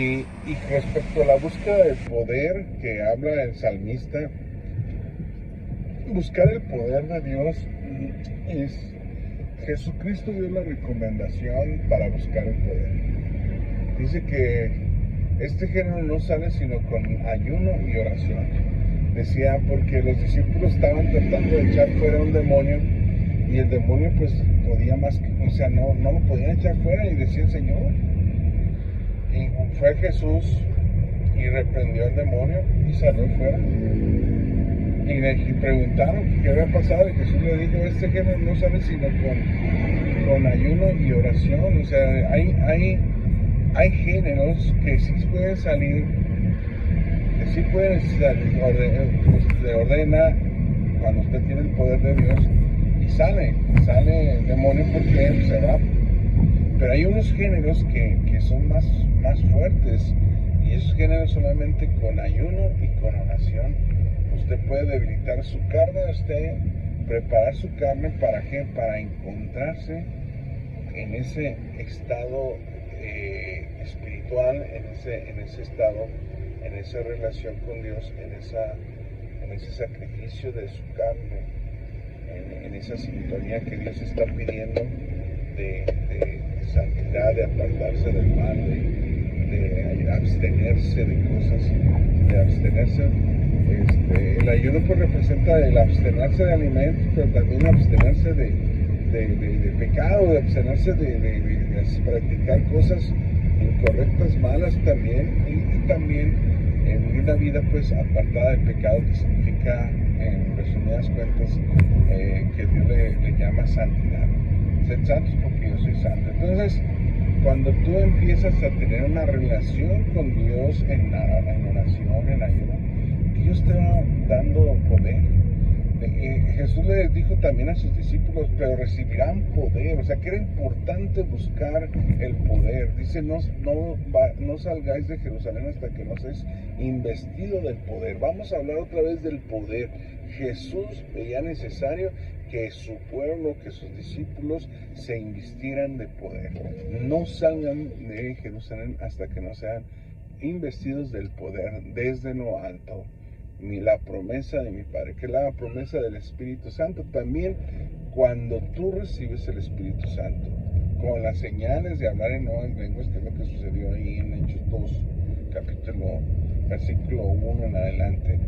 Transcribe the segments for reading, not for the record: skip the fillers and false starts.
Y respecto a la búsqueda del poder que habla el salmista, buscar el poder de Dios es Jesucristo dio la recomendación para buscar el poder. Dice que este género no sale sino con ayuno y oración. Decía porque los discípulos estaban tratando de echar fuera un demonio y el demonio pues podía más que, o sea, no lo podían echar fuera y decía el Señor. Y fue Jesús y reprendió al demonio y salió fuera. Y preguntaron qué había pasado y Jesús le dijo, este género no sale sino con ayuno y oración. O sea, hay géneros que sí pueden salir, le ordena cuando usted tiene el poder de Dios y sale el demonio porque se va. Pero hay unos géneros que son más fuertes y esos géneros solamente con ayuno y con oración. Usted puede debilitar su carne, usted preparar su carne para qué, para encontrarse en ese estado espiritual, en ese estado, en esa relación con Dios, en ese sacrificio de su carne, en esa sintonía que Dios está pidiendo de santidad, de apartarse del mal, de abstenerse de cosas, de abstenerse. El ayuno pues representa el abstenerse de alimentos, pero también abstenerse de pecado, de abstenerse de practicar cosas incorrectas, malas también, y también en una vida pues apartada del pecado, que significa en resumidas cuentas que Dios le llama santidad. Sed santos porque yo soy santo. Entonces, cuando tú empiezas a tener una relación con Dios en oración, en ayuno, Dios te va dando poder. Jesús les dijo también a sus discípulos, pero recibirán poder. O sea que era importante buscar el poder. Dice, no salgáis de Jerusalén hasta que no seáis investido del poder. Vamos a hablar otra vez del poder. Jesús veía necesario que su pueblo, que sus discípulos se investiran de poder. No salgan de Jerusalén hasta que no sean investidos del poder desde lo alto. Ni la promesa de mi Padre, que es la promesa del Espíritu Santo. También cuando tú recibes el Espíritu Santo, con las señales de hablar en nuevas lenguas, que es lo que sucedió ahí en Hechos 2, versículo 1 en adelante,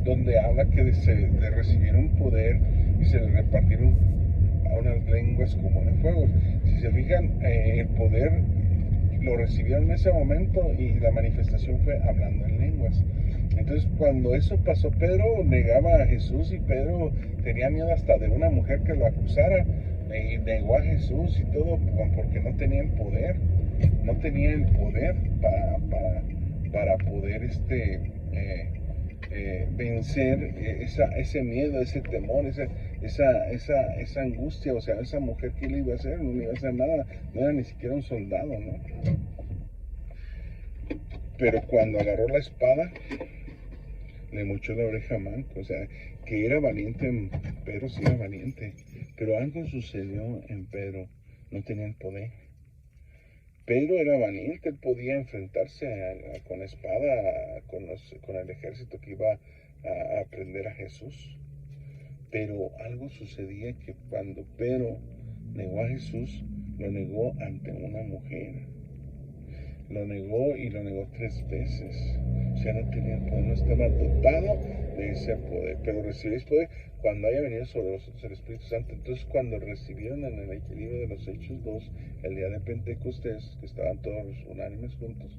donde habla que de recibieron poder y se les repartieron a unas lenguas como de fuego. Si se fijan, el poder lo recibieron en ese momento y la manifestación fue hablando en lenguas. Entonces cuando eso pasó, Pedro negaba a Jesús y Pedro tenía miedo hasta de una mujer que lo acusara y negó a Jesús y todo porque no tenía el poder, para poder vencer ese miedo, ese temor, esa angustia. O sea, esa mujer, ¿qué le iba a hacer? No le iba a hacer nada, no era ni siquiera un soldado, ¿no? Pero cuando agarró la espada, le mochó la oreja a Manco. O sea, que era valiente en Pedro, sí era valiente, pero algo sucedió en Pedro, no tenía el poder. Pedro era valiente, él podía enfrentarse con espada con el ejército que iba a prender a Jesús. Pero algo sucedía, que cuando Pedro negó a Jesús, lo negó ante una mujer. Lo negó y lo negó 3 veces. O sea, no tenía poder, no estaba dotado de ese poder. Pero recibiréis poder cuando haya venido sobre vosotros el Espíritu Santo. Entonces, cuando recibieron en el libro de los Hechos 2, el día de Pentecostés, que estaban todos unánimes juntos,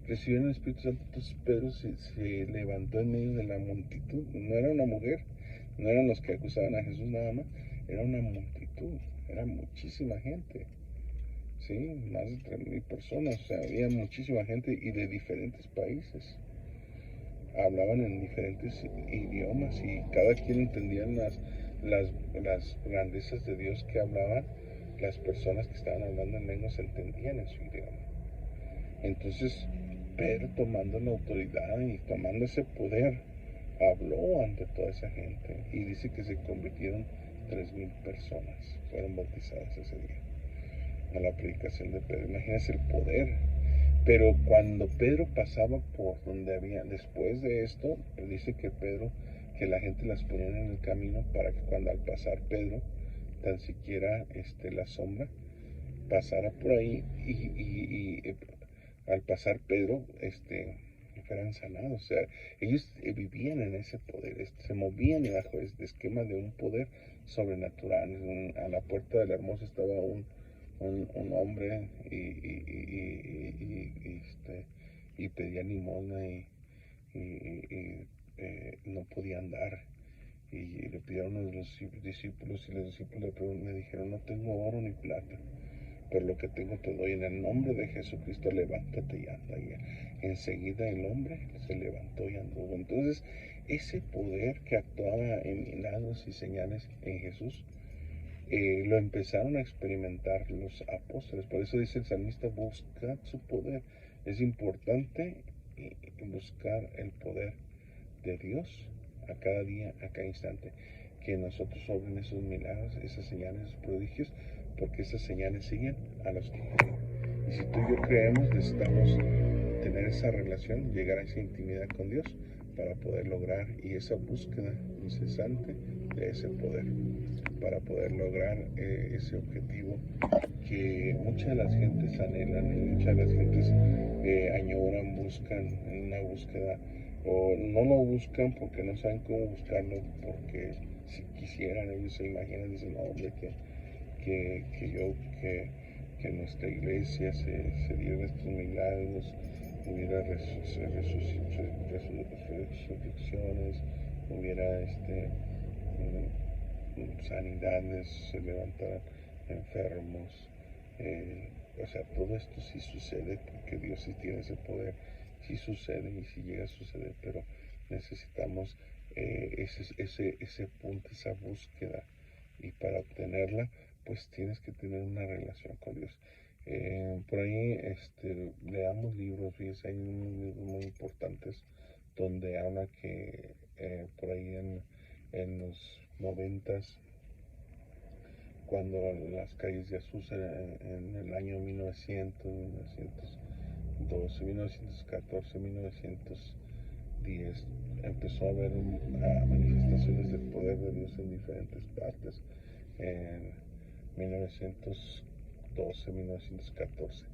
recibieron el Espíritu Santo. Entonces Pedro se levantó en medio de la multitud. No era una mujer, no eran los que acusaban a Jesús nada más, era una multitud, era muchísima gente. Sí, más de 3,000 personas. O sea, había muchísima gente y de diferentes países. Hablaban en diferentes idiomas y cada quien entendía las grandezas de Dios que hablaban. Las personas que estaban hablando en lenguas entendían en su idioma. Entonces, Pedro, tomando la autoridad y tomando ese poder, habló ante toda esa gente y dice que se convirtieron 3,000 personas, fueron bautizadas ese día a la predicación de Pedro. Imagínense el poder. Pero cuando Pedro pasaba por donde había, después de esto, dice que Pedro, que la gente las ponía en el camino para que cuando al pasar Pedro, tan siquiera la sombra, pasara por ahí y al pasar Pedro, fueran sanados. O sea, ellos vivían en ese poder, se movían bajo este esquema de un poder sobrenatural. A la puerta de la hermosa estaba un hombre y pedía limosna y no podía andar. Y le pidieron a los discípulos y los discípulos le dijeron, no tengo oro ni plata, por lo que tengo te doy, en el nombre de Jesucristo levántate y anda. Y enseguida el hombre se levantó y anduvo. Entonces, ese poder que actuaba en milagros y señales en Jesús, lo empezaron a experimentar los apóstoles. Por eso dice el salmista, buscad su poder. Es importante buscar el poder de Dios a cada día, a cada instante, que nosotros obren esos milagros, esas señales, esos prodigios, porque esas señales siguen a los que creen. Y si tú y yo creemos, necesitamos tener esa relación, llegar a esa intimidad con Dios para poder lograr y esa búsqueda incesante de ese poder, para poder lograr ese objetivo que muchas de las gentes anhelan y muchas de las gentes añoran, buscan en una búsqueda, o no lo buscan porque no saben cómo buscarlo, porque si quisieran ellos se imaginan, dicen, no, hombre, que nuestra iglesia se diera estos milagros, hubiera resurrecciones, hubiera sanidades, se levantaran enfermos. O sea, todo esto sí sucede porque Dios sí tiene ese poder, sí sucede y sí llega a suceder, pero necesitamos ese punto, esa búsqueda, y para obtenerla, pues tienes que tener una relación con Dios. Por ahí leamos libros, fíjense, hay unos libros muy importantes donde habla que por ahí en los 90s, cuando las calles de Azusa en el año 1900, 1912, 1914, 1910, empezó a haber manifestaciones del poder de Dios en diferentes partes. En 1912, 1914,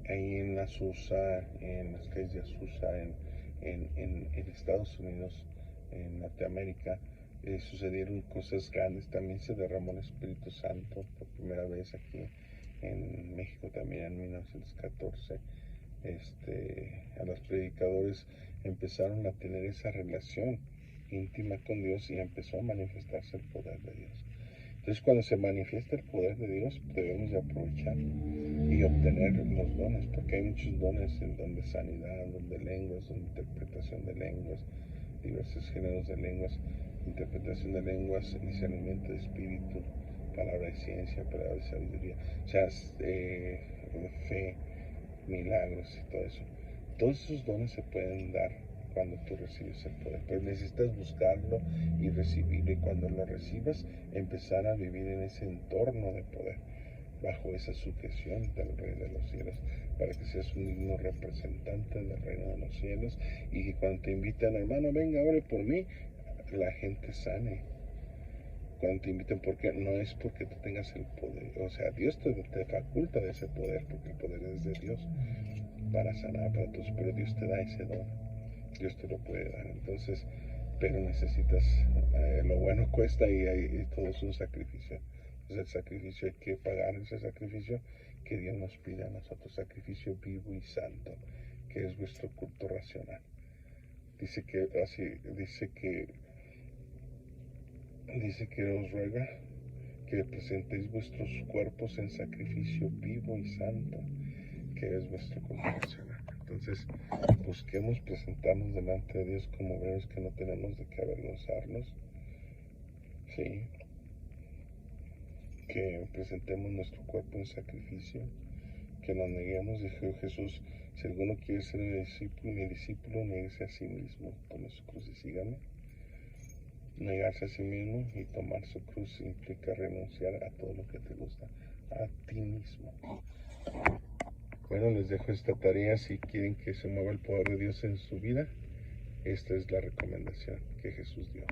ahí en Azusa, en las calles de Azusa, en Estados Unidos, en Norteamérica, sucedieron cosas grandes. También se derramó el Espíritu Santo por primera vez aquí en México también en 1914. A los predicadores empezaron a tener esa relación íntima con Dios y empezó a manifestarse el poder de Dios. Entonces, cuando se manifiesta el poder de Dios, debemos de aprovechar y obtener los dones, porque hay muchos dones, el don de sanidad, el don de lenguas, don de interpretación de lenguas, diversos géneros de lenguas, interpretación de lenguas, discernimiento de espíritu, palabra de ciencia, palabra de sabiduría, o sea, fe, milagros y todo eso. Todos esos dones se pueden dar cuando tú recibes el poder, pero necesitas buscarlo y recibirlo, y cuando lo recibas, empezar a vivir en ese entorno de poder, bajo esa sujeción del Rey de los cielos, para que seas un digno representante del reino de los cielos, y que cuando te invitan, hermano, venga, ore por mí, la gente sane. Cuando te inviten, porque no es porque tú tengas el poder, o sea, Dios te faculta de ese poder, porque el poder es de Dios para sanar para todos, pero Dios te da ese don, Dios te lo puede dar. Entonces, pero necesitas, lo bueno cuesta, y todo es un sacrificio. Entonces el sacrificio hay que pagar, ese sacrificio que Dios nos pide a nosotros, sacrificio vivo y santo, que es vuestro culto racional. Dice que os ruega que presentéis vuestros cuerpos en sacrificio vivo y santo, que es vuestro culto racional. Entonces, busquemos presentarnos delante de Dios como obreros que no tenemos de qué avergonzarnos, ¿sí? Que presentemos nuestro cuerpo en sacrificio, que nos neguemos, dijo Jesús, si alguno quiere ser mi discípulo, nieguese a sí mismo, tome su cruz y sígame. Negarse a sí mismo y tomar su cruz implica renunciar a todo lo que te gusta, a ti mismo. Bueno, les dejo esta tarea si quieren que se mueva el poder de Dios en su vida. Esta es la recomendación que Jesús dio.